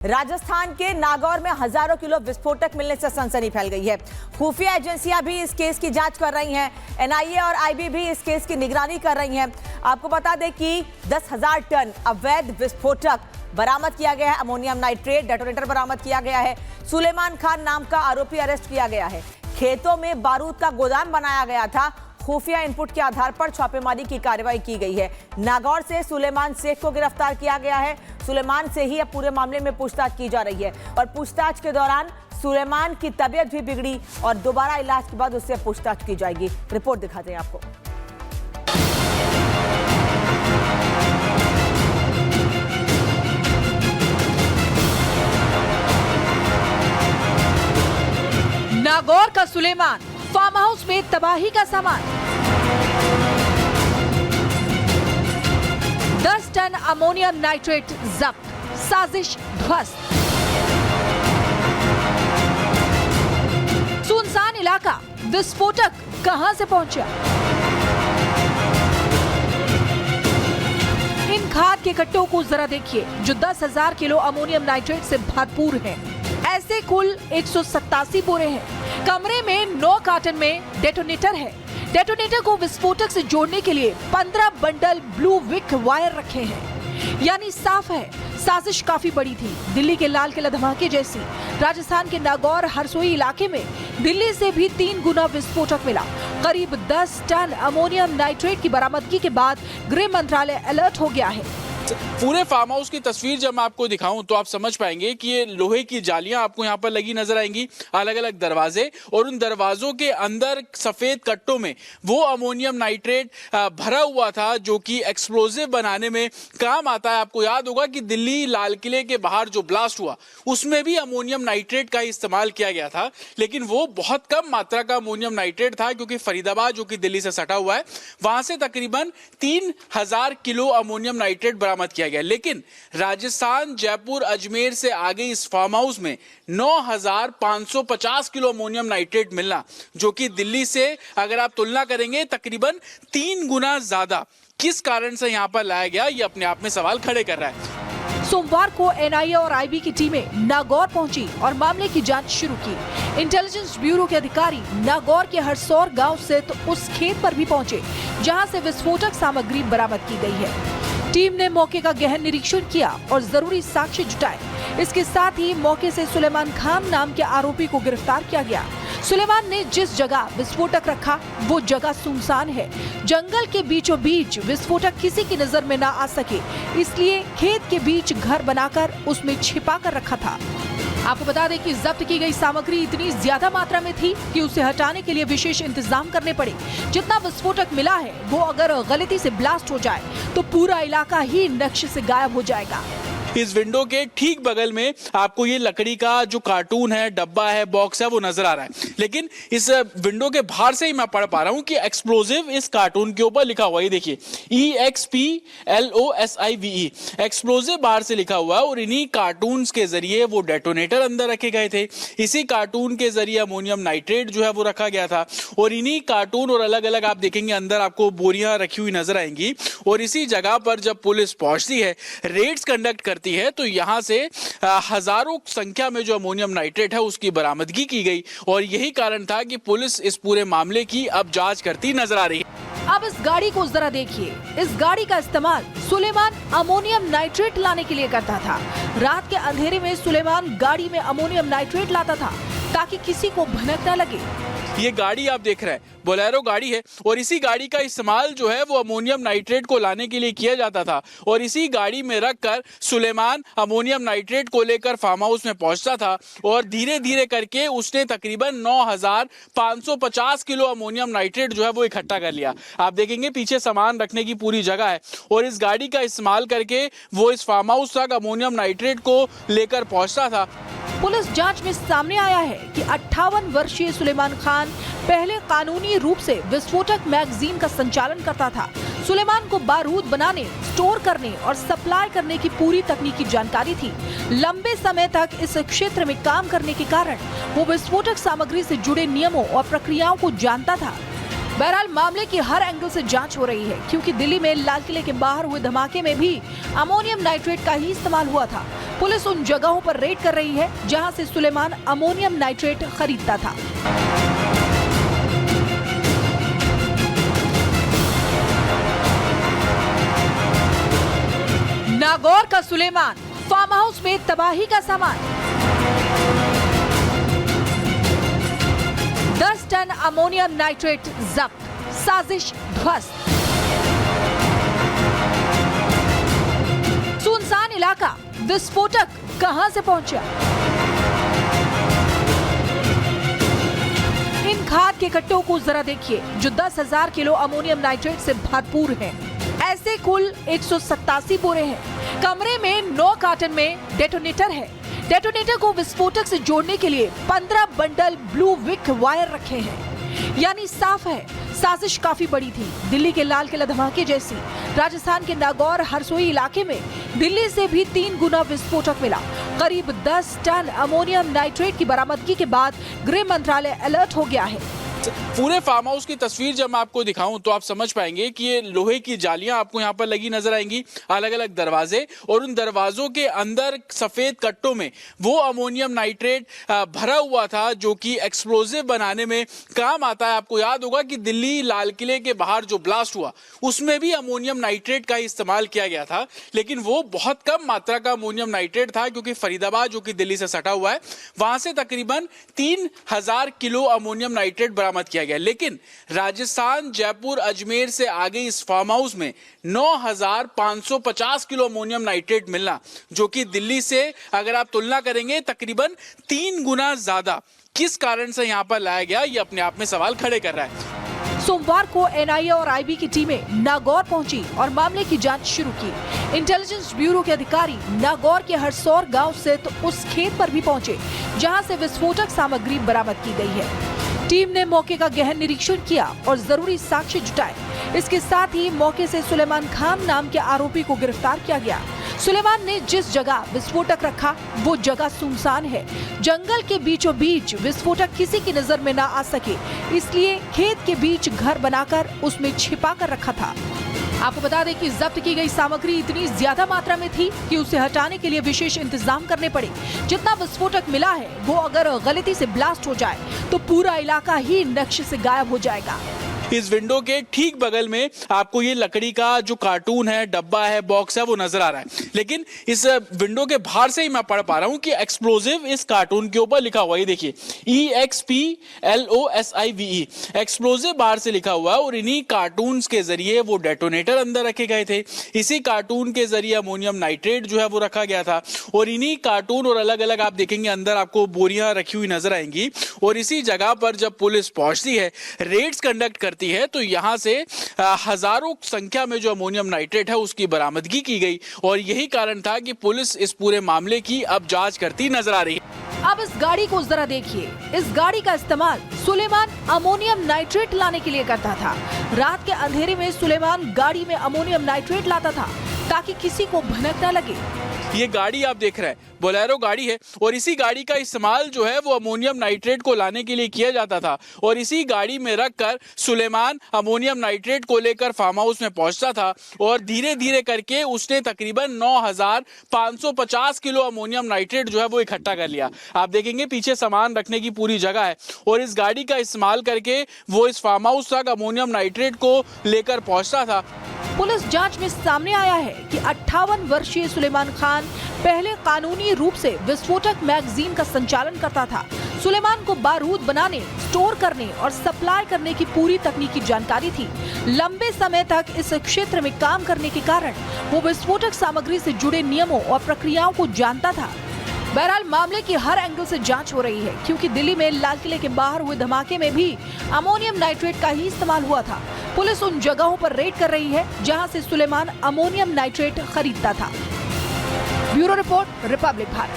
राजस्थान के नागौर में हजारों किलो विस्फोटक मिलने से सनसनी फैल गई है। खुफिया एजेंसियां भी इस केस की जांच कर रही हैं। एनआईए और आईबी भी इस केस की निगरानी कर रही हैं। आपको बता दें कि 10,000 टन अवैध विस्फोटक बरामद किया गया है। अमोनियम नाइट्रेट डेटोनेटर बरामद किया गया है। सुलेमान खान नाम का आरोपी अरेस्ट किया गया है। खेतों में बारूद का गोदाम बनाया गया था। खुफिया इनपुट के आधार पर छापेमारी की कार्रवाई की गई है। नागौर से सुलेमान शेख को गिरफ्तार किया गया है। सुलेमान से ही अब पूरे मामले में पूछताछ की जा रही है और पूछताछ के दौरान सुलेमान की तबीयत भी बिगड़ी और दोबारा इलाज के बाद उससे पूछताछ की जाएगी। रिपोर्ट दिखाते हैं आपको। नागौर का सुलेमान, फार्म हाउस में तबाही का सामान। 10 टन अमोनियम नाइट्रेट जब्त, साजिश ध्वस्त। सुनसान इलाका, विस्फोटक कहां से पहुंचा? इन खाद के कट्टों को जरा देखिए जो 10,000 किलो अमोनियम नाइट्रेट से भरपूर हैं। ऐसे कुल 187 बोरे हैं। कमरे में 9 कार्टन में डेटोनेटर है। डेटोनेटर को विस्फोटक से जोड़ने के लिए 15 बंडल ब्लू विक वायर रखे हैं। यानी साफ है, साजिश काफी बड़ी थी, दिल्ली के लाल किला धमाके जैसी। राजस्थान के नागौर हरसोई इलाके में दिल्ली से भी 3 गुना विस्फोटक मिला। करीब 10 टन अमोनियम नाइट्रेट की बरामदगी के बाद गृह मंत्रालय अलर्ट हो गया है। पूरे फार्म हाउस की तस्वीर जब मैं आपको दिखाऊं तो आप समझ पाएंगे कि ये लोहे की जालियां आपको यहाँ पर लगी नजर आएंगी, अलग अलग दरवाजे, और उन दरवाजों के अंदर सफेद कट्टों में वो अमोनियम नाइट्रेट भरा हुआ था जो कि एक्सप्लोजिव बनाने में काम आता है। आपको याद होगा कि दिल्ली लाल किले के बाहर जो ब्लास्ट हुआ उसमें भी अमोनियम नाइट्रेट का इस्तेमाल किया गया था, लेकिन वो बहुत कम मात्रा का अमोनियम नाइट्रेट था क्योंकि फरीदाबाद जो कि दिल्ली से सटा हुआ है वहां से तकरीबन 3,000 किलो अमोनियम नाइट्रेट बरामद किया गया। लेकिन राजस्थान, जयपुर, अजमेर से आगे इस फार्म हाउस में 9,550 किलो अमोनियम नाइट्रेट मिलना, जो कि दिल्ली से अगर आप तुलना करेंगे तकरीबन 3 गुना ज्यादा। किस कारण से यहां पर लाया गया, ये अपने आप में सवाल खड़े कर रहा है। सोमवार को एनआईए और आईबी की टीमें नागौर पहुंची और मामले की जांच शुरू की। इंटेलिजेंस ब्यूरो के अधिकारी नागौर के हरसौर गांव से तो उस खेत पर भी पहुंचे जहां से विस्फोटक सामग्री बरामद की गई है। टीम ने मौके का गहन निरीक्षण किया और जरूरी साक्ष्य जुटाए। इसके साथ ही मौके से सुलेमान खान नाम के आरोपी को गिरफ्तार किया गया। सुलेमान ने जिस जगह विस्फोटक रखा वो जगह सुनसान है। जंगल के बीचों बीच विस्फोटक किसी की नजर में न आ सके, इसलिए खेत के बीच घर बनाकर उसमें छिपा कर रखा था। आपको बता दें कि जब्त की गई सामग्री इतनी ज्यादा मात्रा में थी कि उसे हटाने के लिए विशेष इंतजाम करने पड़े। जितना विस्फोटक मिला है वो अगर गलती से ब्लास्ट हो जाए तो पूरा इलाका ही नक्शे से गायब हो जाएगा। इस विंडो के ठीक बगल में आपको ये लकड़ी का जो कार्टून है, डब्बा है, बॉक्स है, वो नजर आ रहा है। लेकिन इस विंडो के बाहर से ही मैं पढ़ पा रहा हूं कि एक्सप्लोजिव इस कार्टून के ऊपर लिखा हुआ है। देखिए EXPLOSIVE, एक्सप्लोजिव बाहर से लिखा हुआ है और इन्हीं कार्टून के जरिए वो डेटोनेटर अंदर रखे गए थे। इसी कार्टून के जरिए अमोनियम नाइट्रेट जो है वो रखा गया था और इन्हीं कार्टून और अलग अलग आप देखेंगे अंदर आपको बोरियां रखी हुई नजर आएंगी। और इसी जगह पर जब पुलिस पहुंचती है, रेड्स कंडक्ट है, तो यहां से हजारों संख्या में जो अमोनियम नाइट्रेट है उसकी बरामदगी की गई और यही कारण था कि पुलिस इस पूरे मामले की अब जांच करती नजर आ रही है। अब इस गाड़ी को जरा देखिए। इस गाड़ी का इस्तेमाल सुलेमान अमोनियम नाइट्रेट लाने के लिए करता था। रात के अंधेरे में सुलेमान गाड़ी में अमोनियम नाइट्रेट लाता था ताकि किसी को भनक न लगे। ये गाड़ी आप देख रहे हैं बोलेरो गाड़ी है और इसी गाड़ी का इस्तेमाल जो है वो अमोनियम नाइट्रेट को लाने के लिए किया जाता था और इसी गाड़ी में रखकर सुलेमान अमोनियम नाइट्रेट को लेकर फार्म हाउस में पहुंचता था और धीरे धीरे करके उसने तकरीबन 9,550 किलो अमोनियम नाइट्रेट जो है वो इकट्ठा कर लिया। आप देखेंगे पीछे सामान रखने की पूरी जगह है और इस गाड़ी का इस्तेमाल करके वो इस फार्म हाउस तक अमोनियम नाइट्रेट को लेकर पहुंचता था। पुलिस जांच में सामने आया है कि 58 वर्षीय सुलेमान खान पहले कानूनी रूप से विस्फोटक मैगजीन का संचालन करता था। सुलेमान को बारूद बनाने, स्टोर करने और सप्लाई करने की पूरी तकनीकी जानकारी थी। लंबे समय तक इस क्षेत्र में काम करने के कारण वो विस्फोटक सामग्री से जुड़े नियमों और प्रक्रियाओं को जानता था। बहरहाल मामले की हर एंगल से जांच हो रही है, क्योंकि दिल्ली में लाल किले के बाहर हुए धमाके में भी अमोनियम नाइट्रेट का ही इस्तेमाल हुआ था। पुलिस उन जगहों पर रेड कर रही है जहां से सुलेमान अमोनियम नाइट्रेट खरीदता था। नागौर का सुलेमान, फार्म हाउस में तबाही का सामान। 10 टन अमोनियम नाइट्रेट जब्त, साजिश ध्वस्त। सुनसान इलाका, विस्फोटक कहां से पहुंचा? इन खाद के कट्टों को जरा देखिए, जो 10,000 किलो अमोनियम नाइट्रेट से भरपूर हैं। ऐसे कुल 187 बोरे हैं। कमरे में 9 कार्टन में डेटोनेटर है। डेटोनेटर को विस्फोटक से जोड़ने के लिए 15 बंडल ब्लू विक वायर रखे हैं। यानी साफ है, साजिश काफी बड़ी थी, दिल्ली के लाल किला धमाके जैसी। राजस्थान के नागौर हरसोई इलाके में दिल्ली से भी 3 गुना विस्फोटक मिला। करीब 10 टन अमोनियम नाइट्रेट की बरामदगी के बाद गृह मंत्रालय अलर्ट हो गया है। पूरे फार्म हाउस की तस्वीर जब मैं आपको दिखाऊं तो आप समझ पाएंगे कि ये लोहे की जालियां आपको यहाँ पर लगी नजर आएंगी, अलग अलग दरवाजे, और उन दरवाजों के अंदर सफेद कट्टों में वो अमोनियम नाइट्रेट भरा हुआ था जो कि एक्सप्लोजिव बनाने में काम आता है। आपको याद होगा कि दिल्ली लाल किले के बाहर जो ब्लास्ट हुआ उसमें भी अमोनियम नाइट्रेट का इस्तेमाल किया गया था, लेकिन वो बहुत कम मात्रा का अमोनियम नाइट्रेट था, क्योंकि फरीदाबाद जो कि दिल्ली से सटा हुआ है वहां से तकरीबन 3,000 किलो अमोनियम नाइट्रेट बरामद किया गया। लेकिन राजस्थान, जयपुर, अजमेर से आगे इस फार्म हाउस में 9,550 किलो अमोनियम नाइट्रेट मिलना, जो कि दिल्ली से अगर आप तुलना करेंगे तकरीबन 3 गुना ज्यादा। किस कारण से यहां पर लाया गया, ये अपने आप में सवाल खड़े कर रहा है। सोमवार को एनआईए और आईबी की टीमें नागौर पहुंची और मामले की जांच शुरू की। इंटेलिजेंस ब्यूरो के अधिकारी नागौर के हरसौर गांव स्थित उस खेत पर भी पहुंचे जहां से विस्फोटक सामग्री बरामद की गई है। टीम ने मौके का गहन निरीक्षण किया और जरूरी साक्ष्य जुटाए। इसके साथ ही मौके से सुलेमान खान नाम के आरोपी को गिरफ्तार किया गया। सुलेमान ने जिस जगह विस्फोटक रखा वो जगह सुनसान है। जंगल के बीचों बीच विस्फोटक किसी की नजर में न आ सके, इसलिए खेत के बीच घर बनाकर उसमें छिपा कर रखा था। आपको बता दें कि जब्त की गई सामग्री इतनी ज्यादा मात्रा में थी कि उसे हटाने के लिए विशेष इंतजाम करने पड़े। जितना विस्फोटक मिला है वो अगर गलती से ब्लास्ट हो जाए तो पूरा इलाका ही नक्शे से गायब हो जाएगा। इस विंडो के ठीक बगल में आपको ये लकड़ी का जो कार्टून है, डब्बा है, बॉक्स है, वो नजर आ रहा है। लेकिन इस विंडो के बाहर से ही मैं पढ़ पा रहा हूं कि एक्सप्लोजिव इस कार्टून के ऊपर लिखा हुआ है। देखिए EXPLOSIVE, एक्सप्लोजिव बाहर से लिखा हुआ है। और इन्हीं कार्टून्स के जरिए वो डेटोनेटर अंदर रखे गए थे। इसी कार्टून के जरिए अमोनियम नाइट्रेट जो है वो रखा गया था। और इन्हीं कार्टून और अलग अलग आप देखेंगे अंदर आपको बोरियां रखी हुई नजर आएंगी। और इसी जगह पर जब पुलिस पहुंचती है, रेड्स कंडक्ट करती है, तो यहां से हजारों संख्या में जो अमोनियम नाइट्रेट है उसकी बरामदगी की गई। और यही कारण था कि पुलिस इस पूरे मामले की अब जांच करती नजर आ रही है। अब इस गाड़ी को जरा देखिए। इस गाड़ी का इस्तेमाल सुलेमान अमोनियम नाइट्रेट लाने के लिए करता था। रात के अंधेरे में सुलेमान गाड़ी में अमोनियम नाइट्रेट लाता था ताकि किसी को भनक न लगे। ये गाड़ी आप देख रहे हैं बोलेरो गाड़ी है, और इसी गाड़ी का इस्तेमाल जो है वो अमोनियम नाइट्रेट को लाने के लिए किया जाता था। और इसी गाड़ी में रखकर सुलेमान अमोनियम नाइट्रेट को लेकर फार्म हाउस में पहुंचता था। और धीरे धीरे करके उसने तकरीबन 9,550 किलो अमोनियम नाइट्रेट जो है वो इकट्ठा कर लिया। आप देखेंगे पीछे सामान रखने की पूरी जगह है, और इस गाड़ी का इस्तेमाल करके वो इस फार्म हाउस तक अमोनियम नाइट्रेट को लेकर पहुंचता था। पुलिस जांच में सामने आया है कि 58 वर्षीय सुलेमान खान पहले कानूनी रूप से विस्फोटक मैगजीन का संचालन करता था। सुलेमान को बारूद बनाने, स्टोर करने और सप्लाई करने की पूरी तकनीकी जानकारी थी। लंबे समय तक इस क्षेत्र में काम करने के कारण वो विस्फोटक सामग्री से जुड़े नियमों और प्रक्रियाओं को जानता था। बहरहाल मामले की हर एंगल से जांच हो रही है, क्योंकि दिल्ली में लाल किले के बाहर हुए धमाके में भी अमोनियम नाइट्रेट का ही इस्तेमाल हुआ था। पुलिस उन जगहों पर रेड कर रही है जहां से सुलेमान अमोनियम नाइट्रेट खरीदता था। Bureau report, Republic Bharat.